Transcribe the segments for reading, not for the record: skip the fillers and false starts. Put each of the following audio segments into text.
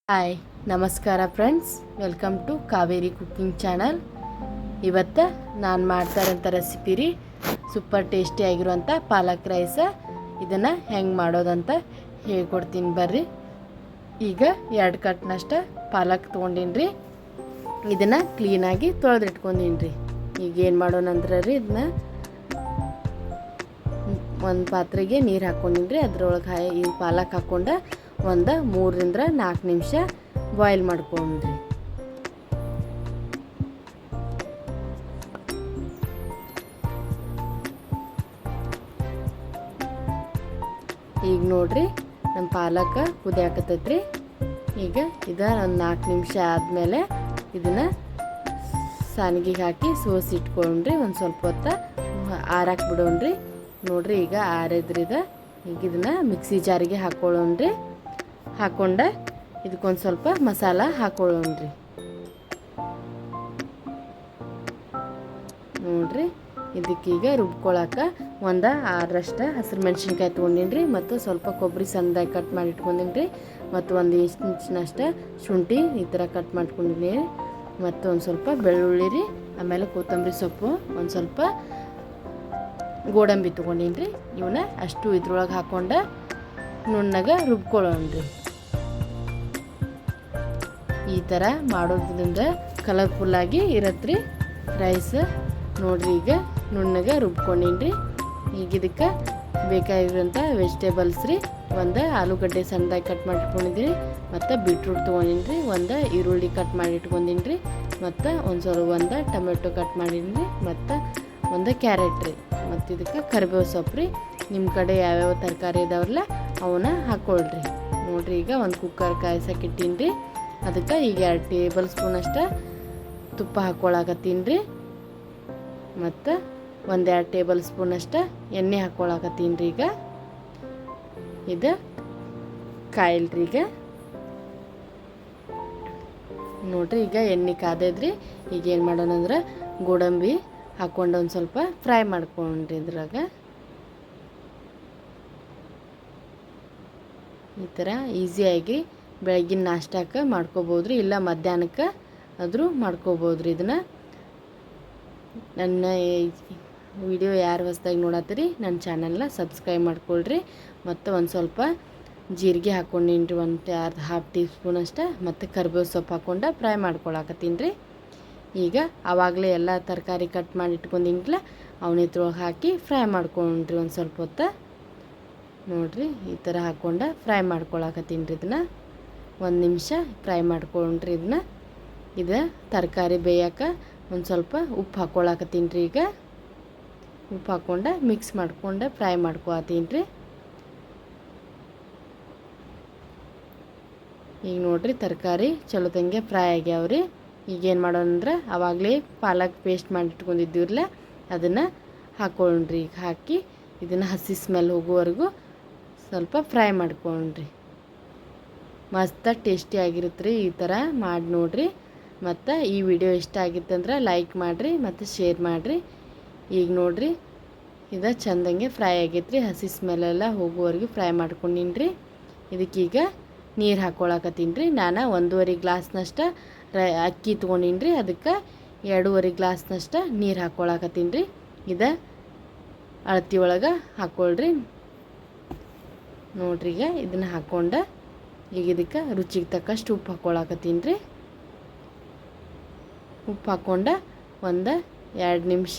Hi ನಮಸ್ಕಾರ friends, welcome to Kaveri cooking channel. ಇವತ್ತು ನಾನು ಮಾಡ್ತಾರಂಥ ರೆಸಿಪಿ ರೀ ಸೂಪರ್ ಟೇಸ್ಟಿ ಆಗಿರುವಂಥ ಪಾಲಕ್ ರೈಸ. ಇದನ್ನು ಹೆಂಗೆ ಮಾಡೋದಂತ ಹೇಳ್ಕೊಡ್ತೀನಿ ಬರ್ರಿ. ಈಗ 2 ಕಟ್ನಷ್ಟು ಪಾಲಕ್ ತೊಗೊಂಡಿನಿ ರೀ. ಇದನ್ನು ಕ್ಲೀನಾಗಿ ತೊಳೆದಿಟ್ಕೊಂಡಿನಿ ರೀ. ಈಗ ಏನು ಮಾಡೋಣಂದ್ರೆ ರೀ, ಇದನ್ನ ಒಂದು ಪಾತ್ರೆಗೆ ನೀರು ಹಾಕ್ಕೊಂಡಿನಿ ರೀ. ಅದ್ರೊಳಗೆ ಈ ಪಾಲಕ್ ಹಾಕ್ಕೊಂಡು ಒಂದು 3 ರಿಂದ 4 ನಿಮಿಷ ಬಾಯ್ಲ್ ಮಾಡ್ಕೊಂಡ್ರಿ. ಈಗ ನೋಡ್ರಿ, ನಮ್ಮ ಪಾಲಕ ಕುದಿಯಾಕತ್ತೈತ್ರಿ. ಈಗ ಒಂದು 4 ನಿಮಿಷ ಆದಮೇಲೆ ಇದನ್ನು ಸಾನಿಗೆಗೆ ಹಾಕಿ ಸೋಸಿಟ್ಕೊಂಡ್ರಿ. ಒಂದು ಸ್ವಲ್ಪ ಹೊತ್ತು ಆರಾಕ್ ಬಿಡೋಣ್ರಿ. ನೋಡ್ರಿ, ಈಗ ಆರಿದ್ರಿದ ಈಗ ಇದನ್ನು ಮಿಕ್ಸಿ ಜಾರಿಗೆ ಹಾಕ್ಕೊಳ್ಳೋಣ್ರಿ. ಹಾಕ್ಕೊಂಡೆ ಇದಕ್ಕೊಂದು ಸ್ವಲ್ಪ ಮಸಾಲ ಹಾಕ್ಕೊಳ್ಳೋಣ್ರಿ. ನೋಡ್ರಿ, ಇದಕ್ಕೀಗ ರುಬ್ಕೊಳಕ್ಕೆ ಒಂದು 6 ಹಸಿರು ಮೆಣಸಿನ್ಕಾಯಿ ತೊಗೊಂಡಿನಿ ರೀ. ಮತ್ತು ಸ್ವಲ್ಪ ಕೊಬ್ಬರಿ ಸಣ್ಣದಾಗಿ ಕಟ್ ಮಾಡಿ ಇಟ್ಕೊಂಡಿನಿ ರೀ. ಮತ್ತು 1 ಇಂಚಿನಷ್ಟು ಶುಂಠಿ ಈ ಥರ ಕಟ್ ಮಾಡ್ಕೊಂಡಿನಿ. ಮತ್ತು ಒಂದು ಸ್ವಲ್ಪ ಬೆಳ್ಳುಳ್ಳಿ ರೀ. ಆಮೇಲೆ ಕೊತ್ತಂಬರಿ ಸೊಪ್ಪು, ಒಂದು ಸ್ವಲ್ಪ ಗೋಡಂಬಿ ತೊಗೊಂಡಿನಿ ರೀ. ಇವನ್ನ ಅಷ್ಟು ಇದ್ರೊಳಗೆ ಹಾಕ್ಕೊಂಡು ನುಣ್ಣಗೆ ರುಬ್ಕೊಳ್ಳೋಣ್ರಿ. ಈ ಥರ ಮಾಡೋದ್ರಿಂದ ಕಲರ್ಫುಲ್ಲಾಗಿ ಇರತ್ತೆ ರೀ ರೈಸ್. ನೋಡ್ರಿ, ಈಗ ನುಣ್ಣಗೆ ರುಬ್ಕೊಂಡಿನಿ ರೀ. ಈಗ ಇದಕ್ಕೆ ಬೇಕಾಗಿರೋಂಥ ವೆಜಿಟೇಬಲ್ಸ್ ರೀ, ಒಂದು ಆಲೂಗಡ್ಡೆ ಸಣ್ಣದಾಗಿ ಕಟ್ ಮಾಡಿ ಇಟ್ಕೊಂಡಿದ್ದೀನಿ. ಮತ್ತು ಬೀಟ್ರೂಟ್ ತೊಗೊಂಡಿನಿ ರೀ. ಒಂದು ಈರುಳ್ಳಿ ಕಟ್ ಮಾಡಿ ಇಟ್ಕೊಂಡಿನಿ ರೀ. ಮತ್ತು ಒಂದು ಟೊಮೆಟೊ ಕಟ್ ಮಾಡೀನಿ ರೀ. ಮತ್ತು ಒಂದು ಕ್ಯಾರೆಟ್ ರೀ. ಮತ್ತು ಇದಕ್ಕೆ ಕರಿಬೇವು ಸೊಪ್ಪು ರೀ. ನಿಮ್ಮ ಕಡೆ ಯಾವ್ಯಾವ ತರಕಾರಿ ಇದಾವಲ್ಲ ಅವನ್ನ ಹಾಕ್ಕೊಳ್ರಿ. ನೋಡ್ರಿ, ಈಗ ಒಂದು ಕುಕ್ಕರ್ ಕಾಯ್ಸಕ್ಕೆ ಇಟ್ಟೀನಿ ರೀ. ಅದಕ್ಕೆ ಈಗ 2 ಟೇಬಲ್ ಸ್ಪೂನ್ ಅಷ್ಟು ತುಪ್ಪ ಹಾಕ್ಕೊಳಕತ್ತೀನಿ ರೀ. ಮತ್ತು 1-2 ಟೇಬಲ್ ಸ್ಪೂನ್ ಅಷ್ಟು ಎಣ್ಣೆ ಹಾಕ್ಕೊಳಕತ್ತೀನಿ ರೀ. ಈಗ ಇದು ಕಾಯಿಲ್ರಿ. ಈಗ ನೋಡ್ರಿ, ಈಗ ಎಣ್ಣೆ ಕಾದೈದ್ರಿ. ಈಗ ಏನು ಮಾಡೋಣ ಅಂದ್ರೆ ಗೋಡಂಬಿ ಹಾಕ್ಕೊಂಡು ಒಂದು ಸ್ವಲ್ಪ ಫ್ರೈ ಮಾಡ್ಕೊಂಡ್ರಿ. ಇದ್ರಾಗ ಈ ಥರ ಈಸಿಯಾಗಿ ಬೆಳಗಿನ ನಾಷ್ಟಕ್ಕೆ ಮಾಡ್ಕೋಬೋದು ರೀ, ಇಲ್ಲ ಮಧ್ಯಾಹ್ನಕ್ಕೆ ಆದರೂ ಮಾಡ್ಕೋಬೋದು ರೀ. ಇದನ್ನು ನನ್ನ ವಿಡಿಯೋ ಯಾರು ಹೊಸ್ದಾಗಿ ನೋಡತ್ತೀರಿ ನನ್ನ ಚಾನಲ್ನ ಸಬ್ಸ್ಕ್ರೈಬ್ ಮಾಡ್ಕೊಳ್ರಿ. ಮತ್ತು ಒಂದು ಸ್ವಲ್ಪ ಜೀರಿಗೆ ಹಾಕ್ಕೊಂಡಿನಿ ರೀ, ಒಂದು ½ ಟೀ ಸ್ಪೂನ್ ಅಷ್ಟು. ಮತ್ತು ಕರಿಬೇವು ಸೊಪ್ಪು ಹಾಕ್ಕೊಂಡು ಫ್ರೈ ಮಾಡ್ಕೊಳಕತ್ತೀನಿ ರೀ. ಈಗ ಆವಾಗಲೇ ಎಲ್ಲ ತರಕಾರಿ ಕಟ್ ಮಾಡಿ ಇಟ್ಕೊಂಡಿಂಗ್ಲ ಅವನಿದ್ರೊಳಗೆ ಹಾಕಿ ಫ್ರೈ ಮಾಡ್ಕೊಂಡ್ರಿ ಒಂದು ಸ್ವಲ್ಪ ಹೊತ್ತು. ನೋಡಿರಿ, ಈ ಥರ ಹಾಕ್ಕೊಂಡು ಫ್ರೈ ಮಾಡ್ಕೊಳಕತ್ತೀನಿ ರೀ. ಇದನ್ನು 1 ನಿಮಿಷ ಫ್ರೈ ಮಾಡ್ಕೊಂಡ್ರಿ. ಇದು ತರಕಾರಿ ಬೇಯಕ್ಕೆ ಒಂದು ಸ್ವಲ್ಪ ಉಪ್ಪು ಹಾಕ್ಕೊಳಕತ್ತೀನಿ ರೀ. ಈಗ ಉಪ್ಪು ಹಾಕ್ಕೊಂಡು ಮಿಕ್ಸ್ ಮಾಡ್ಕೊಂಡು ಫ್ರೈ ಮಾಡ್ಕೊತೀನಿ ರೀ. ಈಗ ನೋಡಿರಿ, ತರಕಾರಿ ಚಲೋ ತಂಗೆ ಫ್ರೈ ಆಗ್ಯಾವ್ರಿ. ಈಗೇನು ಮಾಡೋಣಂದ್ರೆ ಆವಾಗಲೇ ಪಾಲಕ್ ಪೇಸ್ಟ್ ಮಾಡಿ ಇಟ್ಕೊಂಡಿದ್ದೀವ್ರಲ್ಲ ಅದನ್ನು ಹಾಕ್ಕೊಂಡ್ರಿ. ಈಗ ಹಾಕಿ ಇದನ್ನು ಹಸಿ ಸ್ಮೆಲ್ ಹೋಗೋವರೆಗೂ ಸ್ವಲ್ಪ ಫ್ರೈ ಮಾಡ್ಕೊಂಡ್ರಿ. ಮಸ್ತ್ ಟೇಸ್ಟಿ ಆಗಿರುತ್ತೆ ರೀ. ಈ ಥರ ಮಾಡಿ ನೋಡಿರಿ. ಮತ್ತು ಈ ವಿಡಿಯೋ ಇಷ್ಟ ಆಗಿತ್ತಂದ್ರೆ ಲೈಕ್ ಮಾಡಿರಿ ಮತ್ತು ಶೇರ್ ಮಾಡಿರಿ. ಈಗ ನೋಡಿರಿ, ಇದು ಚೆಂದಂಗೆ ಫ್ರೈ ಆಗೈತ್ರಿ. ಹಸಿ ಸ್ಮೆಲ್ಲೆಲ್ಲ ಹೋಗೋವರೆಗೂ ಫ್ರೈ ಮಾಡ್ಕೊಂಡಿನಿ ರೀ. ಇದಕ್ಕೀಗ ನೀರು ಹಾಕ್ಕೊಳಕತ್ತೀನಿ ರೀ. ನಾನು 1.5 ಗ್ಲಾಸ್ನಷ್ಟು ಅಕ್ಕಿ ತೊಗೊಂಡಿನಿ ರೀ. ಅದಕ್ಕೆ 2.5 ಗ್ಲಾಸ್ನಷ್ಟು ನೀರು ಹಾಕ್ಕೊಳಕತ್ತೀನಿ ರೀ. ಇದು ಅಳತಿ ಒಳಗೆ ಹಾಕ್ಕೊಳ್ರಿ. ನೋಡ್ರಿ, ಈಗ ಇದನ್ನು ಹಾಕ್ಕೊಂಡು ಈಗ ಇದಕ್ಕೆ ರುಚಿಗೆ ತಕ್ಕಷ್ಟು ಉಪ್ಪು ಹಾಕ್ಕೊಳಕತ್ತೀನಿ ರೀ. ಉಪ್ಪು ಹಾಕ್ಕೊಂಡು ಒಂದು 2 ನಿಮಿಷ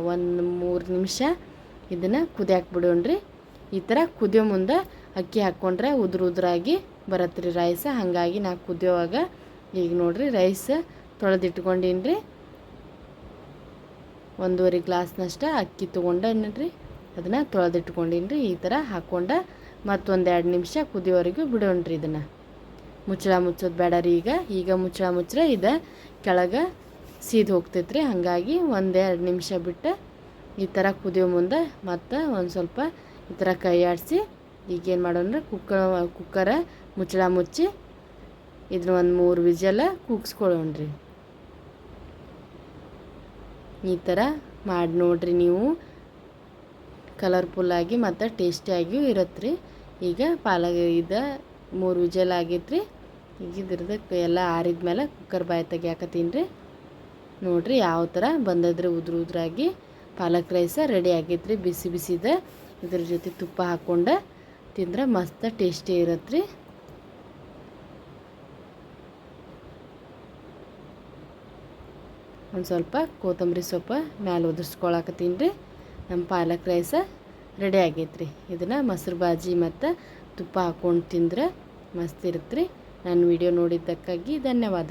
3 ನಿಮಿಷ ಇದನ್ನು ಕುದಿಯಾಕೆ ಬಿಡೋಣ್ರಿ. ಈ ಥರ ಕುದಿಯೋ ಮುಂದೆ ಅಕ್ಕಿ ಹಾಕ್ಕೊಂಡ್ರೆ ಉದುರಾಗಿ ಬರತ್ತೆ ರೀ ರೈಸ್. ಹಾಗಾಗಿ ನಾ ಕುದಿಯೋವಾಗ ಈಗ ನೋಡಿರಿ ರೈಸ್ ತೊಳೆದಿಟ್ಕೊಂಡಿನಿ ರೀ. 1.5 ಗ್ಲಾಸ್ನಷ್ಟು ಅಕ್ಕಿ ತೊಗೊಂಡೇನ್ರಿ, ಅದನ್ನು ತೊಳೆದಿಟ್ಕೊಂಡಿನಿ ರೀ. ಈ ಥರ ಹಾಕ್ಕೊಂಡು ಮತ್ತೊಂದು 2 ನಿಮಿಷ ಕುದಿಯೋವರೆಗೂ ಬಿಡೋಣ್ರಿ. ಇದನ್ನು ಮುಚ್ಚೋದು ಬೇಡ ರೀ. ಈಗ ಮುಚ್ಚಳ ಇದು ಕೆಳಗೆ ಸೀದು ಹೋಗ್ತೈತೆ ರೀ. ಹಾಗಾಗಿ 1-2 ನಿಮಿಷ ಬಿಟ್ಟು ಈ ಥರ ಕುದಿಯೋ ಮುಂದೆ ಮತ್ತು ಒಂದು ಸ್ವಲ್ಪ ಈ ಥರ ಕೈ ಆಡಿಸಿ ಈಗೇನು ಮಾಡೋಣ, ಕುಕ್ಕರ ಮುಚ್ಚಳ ಮುಚ್ಚಿ ಇದನ್ನ ಒಂದು 3 ವಿಜಲ್ ಕೂಗಿಸ್ಕೊಳ್ಳೋಣ್ರಿ. ಈ ಥರ ಮಾಡಿ ನೋಡಿರಿ ನೀವು. ಕಲರ್ಫುಲ್ಲಾಗಿ ಮತ್ತು ಟೇಸ್ಟಿಯಾಗಿಯೂ ಇರುತ್ತೆ ರೀ. ಈಗ ಪಾಲಕ್ ಇದು 3 ವಿಜಲ್ ಆಗೈತೆ ರೀ. ಈಗ ಇದ್ರದ್ದು ಎಲ್ಲ ಆರಿದ್ಮೇಲೆ ಕುಕ್ಕರ್ ಬಾಯಿ ತೆಗಿಯಾಕತ್ತೀನಿ ರೀ. ನೋಡಿರಿ ಯಾವ ಥರ ಬಂದದ್ರಿ ಉದ್ರಾಗಿ ಪಾಲಕ್ ರೈಸ ರೆಡಿ ಆಗೈತೆ ರೀ. ಬಿಸಿ ಬಿಸಿದ ಇದ್ರ ಜೊತೆ ತುಪ್ಪ ಹಾಕ್ಕೊಂಡು ತಿಂದ್ರೆ ಮಸ್ತ್ ಟೇಸ್ಟಿ ಇರತ್ತೆ ರೀ. ಒಂದು ಸ್ವಲ್ಪ ಕೊತ್ತಂಬರಿ ಸೊಪ್ಪು ಮ್ಯಾಲೆ ಉದುರ್ಸ್ಕೊಳಕತ್ತೀನಿ ರೀ. ನಮ್ಮ ಪಾಲಕ್ ರೈಸ ರೆಡಿ ಆಗೈತೆ ರೀ. ಇದನ್ನು ಮೊಸರು ಬಾಜಿ ಮತ್ತು ತುಪ್ಪ ಹಾಕ್ಕೊಂಡು ತಿಂದ್ರೆ ಮಸ್ತ್ ಇರುತ್ತೆ ರೀ. ನನ್ನ ವಿಡಿಯೋ ನೋಡಿದ್ದಕ್ಕಾಗಿ ಧನ್ಯವಾದ.